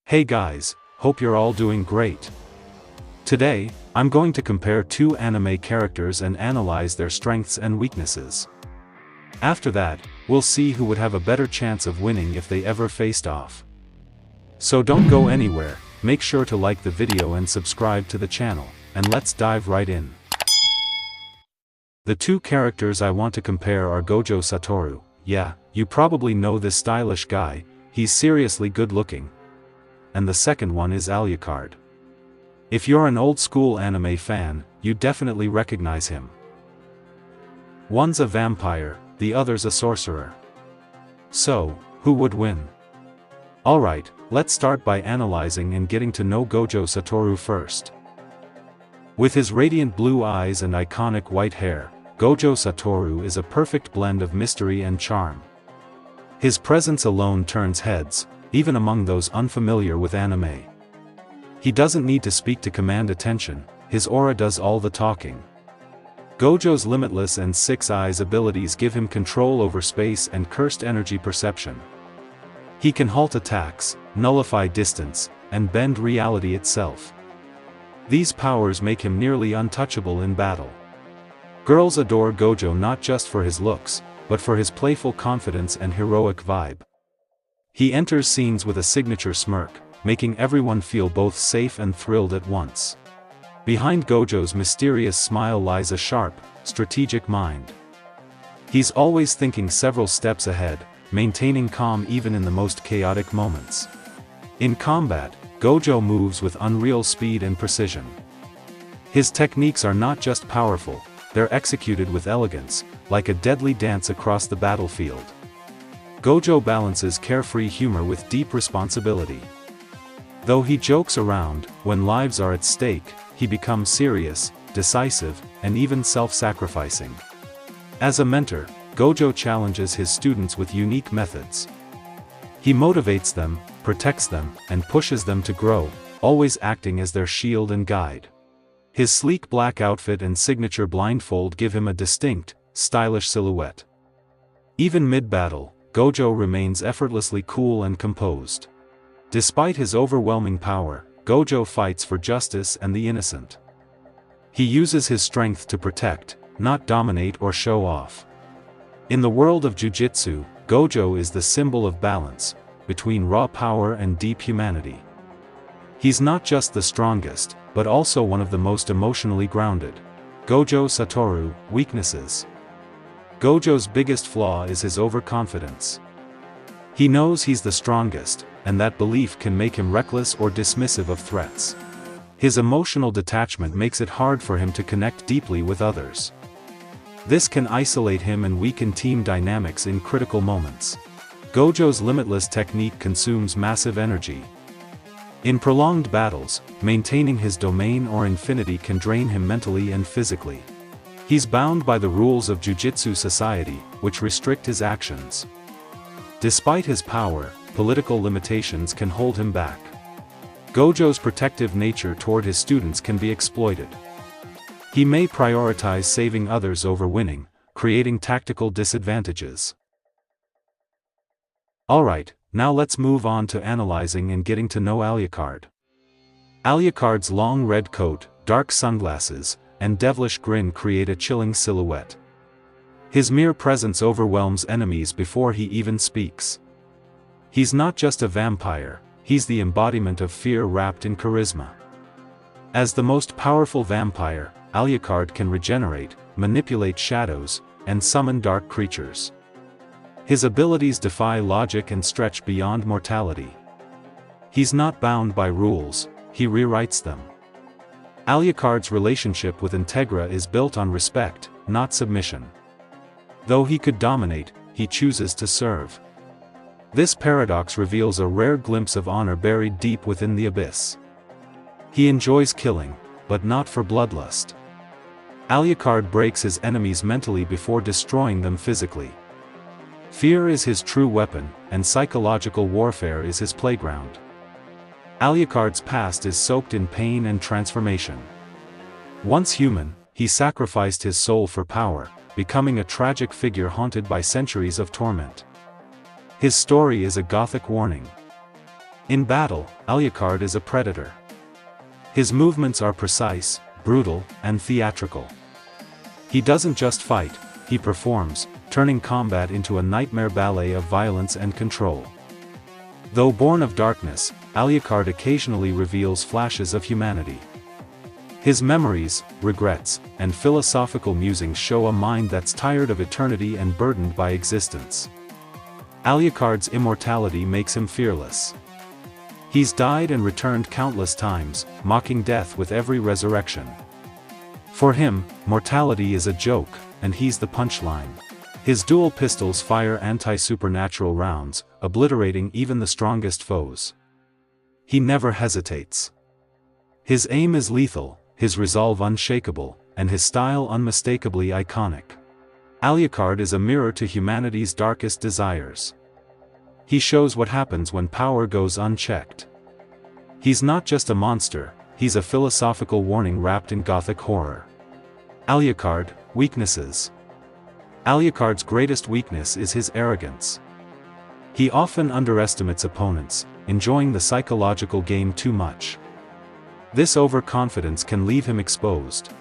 Hey guys, hope you're all doing great. Today, I'm going to compare two anime characters and analyze their strengths and weaknesses. After that, we'll see who would have a better chance of winning if they ever faced off. So don't go anywhere, make sure to like the video and subscribe to the channel, and let's dive right in. The two characters I want to compare are Gojo Satoru. Yeah, you probably know this stylish guy, he's seriously good looking. And the second one is Alucard. If you're an old-school anime fan, you definitely recognize him. One's a vampire, the other's a sorcerer. So, who would win? Alright, let's start by analyzing and getting to know Gojo Satoru first. With his radiant blue eyes and iconic white hair, Gojo Satoru is a perfect blend of mystery and charm. His presence alone turns heads, even among those unfamiliar with anime. He doesn't need to speak to command attention, his aura does all the talking. Gojo's limitless and six eyes abilities give him control over space and cursed energy perception. He can halt attacks, nullify distance, and bend reality itself. These powers make him nearly untouchable in battle. Girls adore Gojo not just for his looks, but for his playful confidence and heroic vibe. He enters scenes with a signature smirk, making everyone feel both safe and thrilled at once. Behind Gojo's mysterious smile lies a sharp, strategic mind. He's always thinking several steps ahead, maintaining calm even in the most chaotic moments. In combat, Gojo moves with unreal speed and precision. His techniques are not just powerful, they're executed with elegance, like a deadly dance across the battlefield. Gojo balances carefree humor with deep responsibility. Though he jokes around, when lives are at stake, he becomes serious, decisive, and even self-sacrificing. As a mentor, Gojo challenges his students with unique methods. He motivates them, protects them, and pushes them to grow, always acting as their shield and guide. His sleek black outfit and signature blindfold give him a distinct, stylish silhouette. Even mid-battle, Gojo remains effortlessly cool and composed. Despite his overwhelming power, Gojo fights for justice and the innocent. He uses his strength to protect, not dominate or show off. In the world of Jujutsu, Gojo is the symbol of balance, between raw power and deep humanity. He's not just the strongest, but also one of the most emotionally grounded. Gojo Satoru, weaknesses. Gojo's biggest flaw is his overconfidence. He knows he's the strongest, and that belief can make him reckless or dismissive of threats. His emotional detachment makes it hard for him to connect deeply with others. This can isolate him and weaken team dynamics in critical moments. Gojo's limitless technique consumes massive energy. In prolonged battles, maintaining his domain or infinity can drain him mentally and physically. He's bound by the rules of Jujutsu society, which restrict his actions. Despite his power, political limitations can hold him back. Gojo's protective nature toward his students can be exploited. He may prioritize saving others over winning, creating tactical disadvantages. Alright, now let's move on to analyzing and getting to know Alucard. Alucard's long red coat, dark sunglasses, and devilish grin create a chilling silhouette. His mere presence overwhelms enemies before he even speaks. He's not just a vampire, he's the embodiment of fear wrapped in charisma. As the most powerful vampire, Alucard can regenerate, manipulate shadows, and summon dark creatures. His abilities defy logic and stretch beyond mortality. He's not bound by rules, he rewrites them. Alucard's relationship with Integra is built on respect, not submission. Though he could dominate, he chooses to serve. This paradox reveals a rare glimpse of honor buried deep within the abyss. He enjoys killing, but not for bloodlust. Alucard breaks his enemies mentally before destroying them physically. Fear is his true weapon, and psychological warfare is his playground. Alucard's past is soaked in pain and transformation. Once human, he sacrificed his soul for power, becoming a tragic figure haunted by centuries of torment. His story is a gothic warning. In battle, Alucard is a predator. His movements are precise, brutal, and theatrical. He doesn't just fight, he performs, turning combat into a nightmare ballet of violence and control. Though born of darkness, Alucard occasionally reveals flashes of humanity. His memories, regrets, and philosophical musings show a mind that's tired of eternity and burdened by existence. Alucard's immortality makes him fearless. He's died and returned countless times, mocking death with every resurrection. For him, mortality is a joke, and he's the punchline. His dual pistols fire anti-supernatural rounds, obliterating even the strongest foes. He never hesitates. His aim is lethal, his resolve unshakable, and his style unmistakably iconic. Alucard is a mirror to humanity's darkest desires. He shows what happens when power goes unchecked. He's not just a monster, he's a philosophical warning wrapped in gothic horror. Alucard, weaknesses. Alucard's greatest weakness is his arrogance. He often underestimates opponents, enjoying the psychological game too much. This overconfidence can leave him exposed.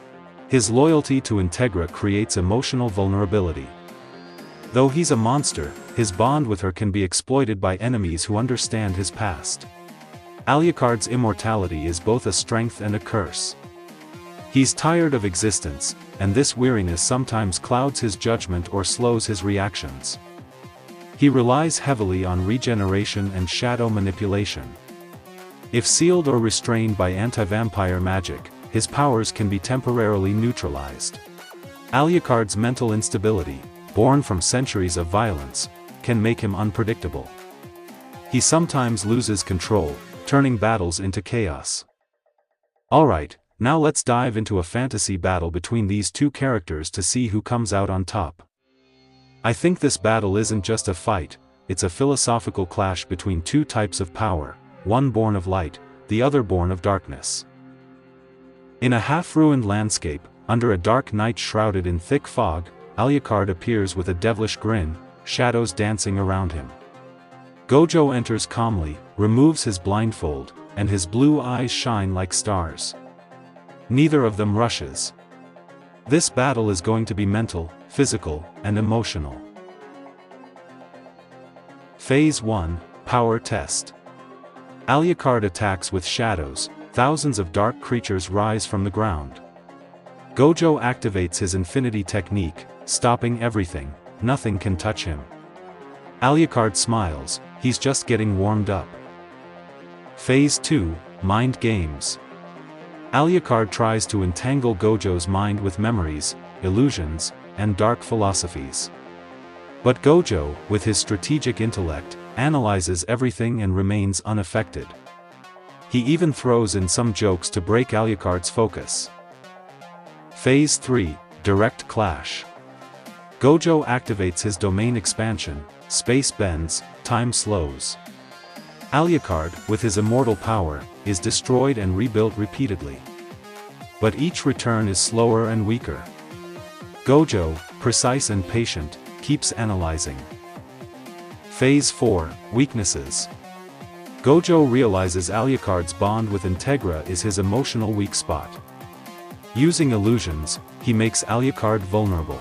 His loyalty to Integra creates emotional vulnerability. Though he's a monster, his bond with her can be exploited by enemies who understand his past. Alucard's immortality is both a strength and a curse. He's tired of existence, and this weariness sometimes clouds his judgment or slows his reactions. He relies heavily on regeneration and shadow manipulation. If sealed or restrained by anti-vampire magic, his powers can be temporarily neutralized. Alucard's mental instability, born from centuries of violence, can make him unpredictable. He sometimes loses control, turning battles into chaos. Alright, now let's dive into a fantasy battle between these two characters to see who comes out on top. I think this battle isn't just a fight, it's a philosophical clash between two types of power, one born of light, the other born of darkness. In a half-ruined landscape, under a dark night shrouded in thick fog, Alucard appears with a devilish grin, shadows dancing around him. Gojo enters calmly, removes his blindfold, and his blue eyes shine like stars. Neither of them rushes. This battle is going to be mental, physical, and emotional. Phase 1, Power Test. Alucard attacks with shadows, thousands of dark creatures rise from the ground. Gojo activates his infinity technique, stopping everything, nothing can touch him. Alucard smiles, he's just getting warmed up. Phase 2, Mind Games. Alucard tries to entangle Gojo's mind with memories, illusions, and dark philosophies. But Gojo, with his strategic intellect, analyzes everything and remains unaffected. He even throws in some jokes to break Alucard's focus. Phase 3, Direct Clash. Gojo activates his domain expansion, space bends, time slows. Alucard, with his immortal power, is destroyed and rebuilt repeatedly. But each return is slower and weaker. Gojo, precise and patient, keeps analyzing. Phase 4, Weaknesses. Gojo realizes Alucard's bond with Integra is his emotional weak spot. Using illusions, he makes Alucard vulnerable.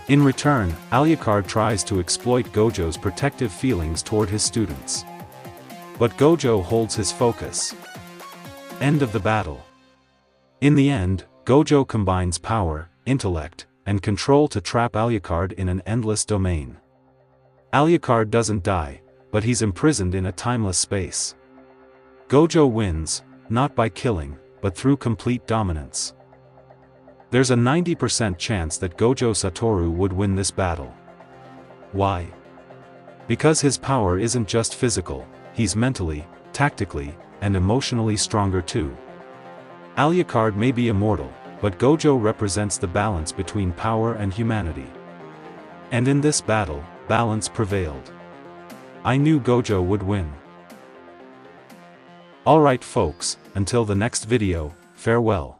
In return, Alucard tries to exploit Gojo's protective feelings toward his students. But Gojo holds his focus. End of the battle. In the end, Gojo combines power, intellect, and control to trap Alucard in an endless domain. Alucard doesn't die, but he's imprisoned in a timeless space. Gojo wins, not by killing, but through complete dominance. There's a 90% chance that Gojo Satoru would win this battle. Why? Because his power isn't just physical, he's mentally, tactically, and emotionally stronger too. Alucard may be immortal, but Gojo represents the balance between power and humanity. And in this battle, balance prevailed. I knew Gojo would win. Alright folks, until the next video, farewell.